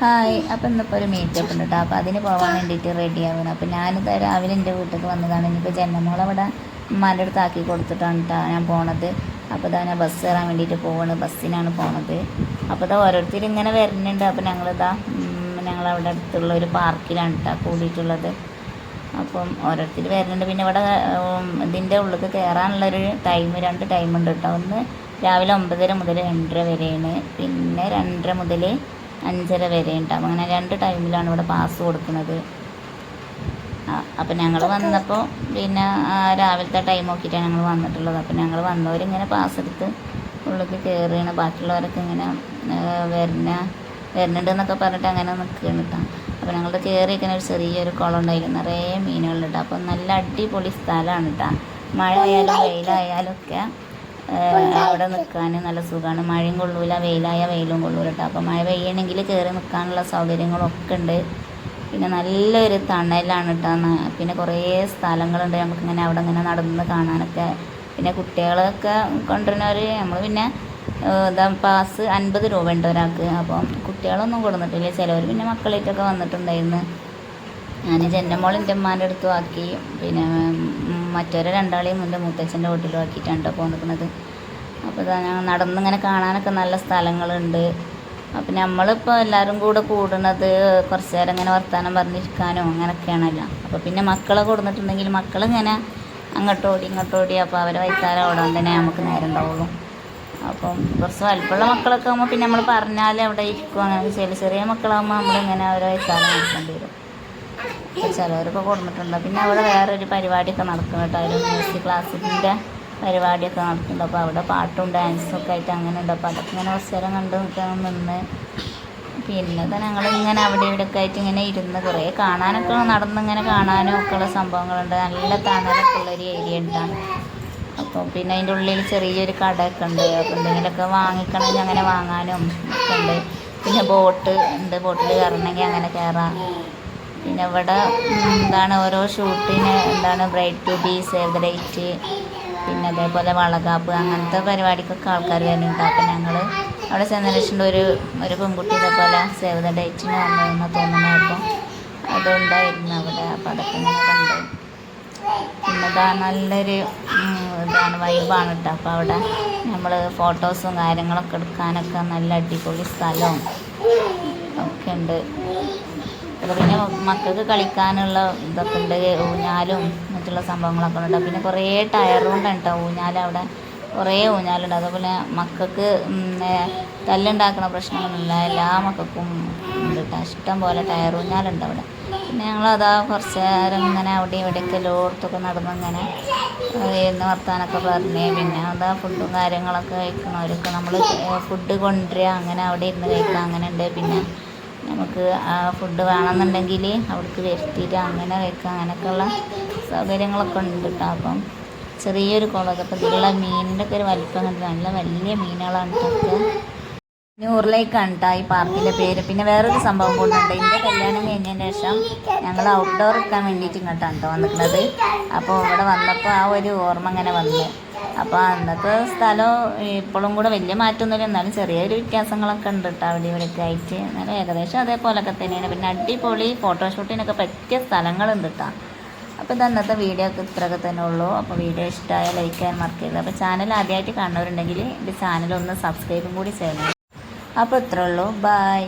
Hi. അപ്പം ഇന്നിപ്പോൾ ഒരു മീറ്റപ്പ് ഉണ്ട് കേട്ടോ. അപ്പോൾ അതിന് പോകാൻ വേണ്ടിയിട്ട് റെഡി ആവുകയാണ്. അപ്പോൾ ഞാനിത് രാവിലെ എൻ്റെ വീട്ടിലേക്ക് വന്നതാണ്. ഇനിയിപ്പോൾ ജനമോളവിടെ ഉമ്മാൻ്റെ അടുത്ത് ആക്കി കൊടുത്തിട്ടാണ് കേട്ടോ ഞാൻ പോണത്. അപ്പോൾ ഇതാ ഞാൻ ബസ് കയറാൻ വേണ്ടിയിട്ട് പോവാണ്. ബസ്സിനാണ് പോണത്. അപ്പോൾ ഇതാ ഓരോരുത്തർ ഇങ്ങനെ വരുന്നുണ്ട്. അപ്പോൾ ഞങ്ങളവിടെ അടുത്തുള്ള ഒരു പാർക്കിലാണ് കേട്ടോ കൂടിയിട്ടുള്ളത്. അപ്പം ഓരോരുത്തർ വരുന്നുണ്ട്. പിന്നെ ഇവിടെ ഇതിൻ്റെ ഉള്ളിൽ കയറാനുള്ളൊരു രണ്ട് ടൈം ഉണ്ട് കേട്ടോ. ഒന്ന് രാവിലെ 9:30 മുതൽ 2:30 വരെയാണ്. പിന്നെ 2:30 മുതൽ 5:30 വരെ ഉണ്ടാവും. അങ്ങനെ 2 ടൈമിലാണ് ഇവിടെ പാസ് കൊടുക്കുന്നത്. അപ്പം ഞങ്ങൾ വന്നപ്പോൾ പിന്നെ രാവിലത്തെ ടൈം നോക്കിയിട്ടാണ് ഞങ്ങൾ വന്നിട്ടുള്ളത്. അപ്പം ഞങ്ങൾ വന്നവരിങ്ങനെ പാസ് എടുത്ത് ഉള്ളിൽ കയറുകയാണ്. ബാക്കിയുള്ളവരൊക്കെ ഇങ്ങനെ വരുന്നുണ്ടെന്നൊക്കെ പറഞ്ഞിട്ട് അങ്ങനെ നിൽക്കുകയാണ് കേട്ടോ. അപ്പോൾ ഞങ്ങളുടെ കയറിയിരിക്കുന്ന ഒരു ചെറിയൊരു കുളം ഉണ്ടായിരുന്നു. നിറയെ മീനുകളുണ്ട്. അപ്പം നല്ല അടിപൊളി സ്ഥലമാണ് കേട്ടോ. മഴ ആയാലും വെയിലായാലും ഒക്കെ അവിടെ നിൽക്കാൻ നല്ല സുഖമാണ്. മഴയും കൊള്ളൂല, വെയിലായ വെയിലും കൊള്ളൂല കേട്ടോ. അപ്പോൾ മഴ പെയ്യണമെങ്കിൽ കയറി നിൽക്കാനുള്ള സൗകര്യങ്ങളൊക്കെ ഉണ്ട്. പിന്നെ നല്ലൊരു തണലാണ് കേട്ടോ. പിന്നെ കുറേ സ്ഥലങ്ങളുണ്ട് നമുക്കിങ്ങനെ അവിടെ ഇങ്ങനെ നടന്ന് കാണാനൊക്കെ. പിന്നെ കുട്ടികളൊക്കെ കൊണ്ടുവരുന്നവർ നമ്മൾ പിന്നെ പാസ് 50 രൂപ ഉണ്ട് ഒരാൾക്ക്. അപ്പം കുട്ടികളൊന്നും കൊടുത്തിട്ടില്ല. ചിലവർ പിന്നെ മക്കളായിട്ടൊക്കെ വന്നിട്ടുണ്ടായിരുന്നു. ഞാൻ ജന്നമോൾ എൻ്റെ ഉമ്മാൻ്റെ അടുത്തും ആക്കി. പിന്നെ മറ്റൊരു രണ്ടാളെയും എൻ്റെ മൂത്തച്ഛൻ്റെ വീട്ടിലും ആക്കിയിട്ടാണ് പോന്നിരിക്കുന്നത്. അപ്പോൾ ഞങ്ങൾ നടന്നിങ്ങനെ കാണാനൊക്കെ നല്ല സ്ഥലങ്ങളുണ്ട്. അപ്പം നമ്മളിപ്പോൾ എല്ലാവരും കൂടെ കൂടുന്നത് കുറച്ച് നേരം ഇങ്ങനെ വർത്തമാനം പറഞ്ഞിരിക്കാനോ അങ്ങനെയൊക്കെയാണല്ലോ. അപ്പോൾ പിന്നെ മക്കളെ കൊടുത്തിട്ടുണ്ടെങ്കിൽ മക്കളിങ്ങനെ അങ്ങോട്ടോടി അപ്പോൾ അവരെ വൈത്താരം ഓടാൻ തന്നെ നമുക്ക് നേരം ഉണ്ടാവുള്ളൂ. അപ്പം കുറച്ച് വലിപ്പമുള്ള മക്കളൊക്കെ ആകുമ്പോൾ പിന്നെ നമ്മൾ പറഞ്ഞാൽ അവിടെ ഇരിക്കും. അങ്ങനെ ചെറിയ മക്കളാകുമ്പോൾ നമ്മളിങ്ങനെ അവരെ വൈത്താരം നടക്കേണ്ടി വരും. അപ്പോൾ ചിലവരൊക്കെ കൊടുത്തിട്ടുണ്ട്. പിന്നെ അവിടെ വേറൊരു പരിപാടിയൊക്കെ നടക്കും കേട്ടോ. ഒരു മ്യൂസിക് ക്ലാസ്സിൻ്റെ പരിപാടിയൊക്കെ നടക്കുന്നുണ്ട്. അപ്പോൾ അവിടെ പാട്ടും ഡാൻസും ഒക്കെ ആയിട്ട് അങ്ങനെ ഉണ്ട്. അപ്പോൾ അതൊക്കെ ഇങ്ങനെ കുറച്ച് നേരം കണ്ട് നിന്ന് പിന്നെ ഞങ്ങളിങ്ങനെ അവിടെ ഇവിടെയൊക്കെ ആയിട്ട് ഇങ്ങനെ ഇരുന്ന് കുറേ കാണാനൊക്കെ നടന്നിങ്ങനെ കാണാനും ഒക്കെയുള്ള സംഭവങ്ങളുണ്ട്. നല്ല തണലൊക്കെ ഉള്ളൊരു ഏരിയ ഉണ്ടാണ്. അപ്പോൾ പിന്നെ അതിൻ്റെ ഉള്ളിൽ ചെറിയൊരു കടയൊക്കെ ഉണ്ട്. അപ്പോൾ എന്തെങ്കിലുമൊക്കെ വാങ്ങിക്കണമെങ്കിൽ അങ്ങനെ വാങ്ങാനും ഒക്കെ ഉണ്ട്. പിന്നെ ബോട്ട് ഉണ്ട്. ബോട്ടിൽ കയറണമെങ്കിൽ അങ്ങനെ കയറാം. പിന്നെ ഇവിടെ ഓരോ ഷൂട്ടിന് bride to be, save the date, പിന്നെ അതേപോലെ വളകാപ്പ് അങ്ങനത്തെ പരിപാടിക്കൊക്കെ ആൾക്കാർ വരുന്നുണ്ട്. അപ്പം ഞങ്ങൾ അവിടെ ചെന്നതിന് ഒരു പെൺകുട്ടി ഇതേപോലെ സേവ് ദ ഡേറ്റിന് വന്നതെന്ന് തോന്നുന്നു. അപ്പോൾ അതുണ്ടായിരുന്നു അവിടെ. അപ്പോൾ അതൊക്കെ ഇങ്ങനെ കണ്ട് പിന്നെ നല്ലൊരു വൈബാണ് കേട്ടോ. അപ്പോൾ അവിടെ നമ്മൾ ഫോട്ടോസും കാര്യങ്ങളൊക്കെ എടുക്കാനൊക്കെ നല്ല അടിപൊളി സ്ഥലവും ഒക്കെ ഉണ്ട്. അപ്പോൾ പിന്നെ മക്കൾക്ക് കളിക്കാനുള്ള ഇതൊക്കെ ഉണ്ട്. ഊഞ്ഞാലും മറ്റുള്ള സംഭവങ്ങളൊക്കെ ഉണ്ട്. പിന്നെ കുറേ ടയറുകൊണ്ടാണ് കേട്ടോ ഊഞ്ഞാലവിടെ കുറേ ഊഞ്ഞാലുണ്ട്. അതുപോലെ മക്കൾക്ക് തല്ലുണ്ടാക്കുന്ന പ്രശ്നങ്ങളില്ല. എല്ലാ മക്കൾക്കും ഉണ്ട് കേട്ടോ. ഇഷ്ടം പോലെ ടയർ ഊഞ്ഞാലുണ്ട് അവിടെ. പിന്നെ ഞങ്ങളതാ കുറച്ച് നേരം ഇങ്ങനെ അവിടെ ഇവിടെയൊക്കെ എല്ലായിടത്തൊക്കെ നടന്നിങ്ങനെ എന്ന് വർത്താനൊക്കെ പറഞ്ഞ് പിന്നെ ഫുഡും കാര്യങ്ങളൊക്കെ കഴിക്കണവരൊക്കെ നമ്മൾ ഫുഡ് കൊണ്ടുവരിക അങ്ങനെ അവിടെ ഇരുന്ന് കഴിക്കുക അങ്ങനെ ഉണ്ട്. പിന്നെ നമുക്ക് ആ ഫുഡ് വേണമെന്നുണ്ടെങ്കിൽ അവിടേക്ക് വരുത്തിയിട്ട് അങ്ങനെ കഴിക്കുക അങ്ങനെയൊക്കെയുള്ള സൗകര്യങ്ങളൊക്കെ ഉണ്ട് കേട്ടോ. അപ്പം ചെറിയൊരു കുളമൊക്കെ അപ്പോൾ ഇതിലുള്ള മീനിൻ്റെ ഒക്കെ ഒരു വലിപ്പം കണ്ടിട്ട് നല്ല വലിയ മീനുകളാണ് കേട്ടോ. ന്യൂറിലേക്കാണ് കേട്ടോ ഈ പാർക്കിൻ്റെ പേര്. പിന്നെ വേറൊരു സംഭവം കൊണ്ടുണ്ട്. എൻ്റെ കല്യാണം കഴിഞ്ഞതിന് ശേഷം ഞങ്ങൾ ഔട്ട്ഡോർ എടുക്കാൻ വേണ്ടിയിട്ട് ഇങ്ങോട്ടാണ് കേട്ടോ വന്നിട്ടുള്ളത്. അപ്പോൾ ഇവിടെ വന്നപ്പോൾ ആ ഒരു ഓർമ്മ ഇങ്ങനെ വന്നു. അപ്പോൾ അന്നത്തെ സ്ഥലം ഇപ്പോഴും കൂടെ വലിയ മാറ്റമൊന്നുമില്ല. എന്നാലും ചെറിയൊരു വ്യത്യാസങ്ങളൊക്കെ ഉണ്ട് കേട്ടോ അവിടെ ഇവിടെയൊക്കെ ആയിട്ട്. എന്നാലും ഏകദേശം അതേപോലെയൊക്കെ തന്നെയാണ്. പിന്നെ അടിപൊളി ഫോട്ടോഷൂട്ടിനൊക്കെ പറ്റിയ സ്ഥലങ്ങളുണ്ട് കേട്ടോ. അപ്പോൾ ഇന്നത്തെ വീഡിയോ ഒക്കെ ഇത്രയൊക്കെ തന്നെ ഉള്ളൂ. അപ്പോൾ വീഡിയോ ഇഷ്ടമായ ലൈക്ക് ചെയ്യാൻ മറക്കരുത്. അപ്പോൾ ചാനൽ ആദ്യമായിട്ട് കാണുന്നവരുണ്ടെങ്കിൽ എൻ്റെ ചാനൽ ഒന്ന് സബ്സ്ക്രൈബും കൂടി ചെയ്യണം. അപ്പോൾ ഇത്രേ ഉള്ളൂ. ബൈ.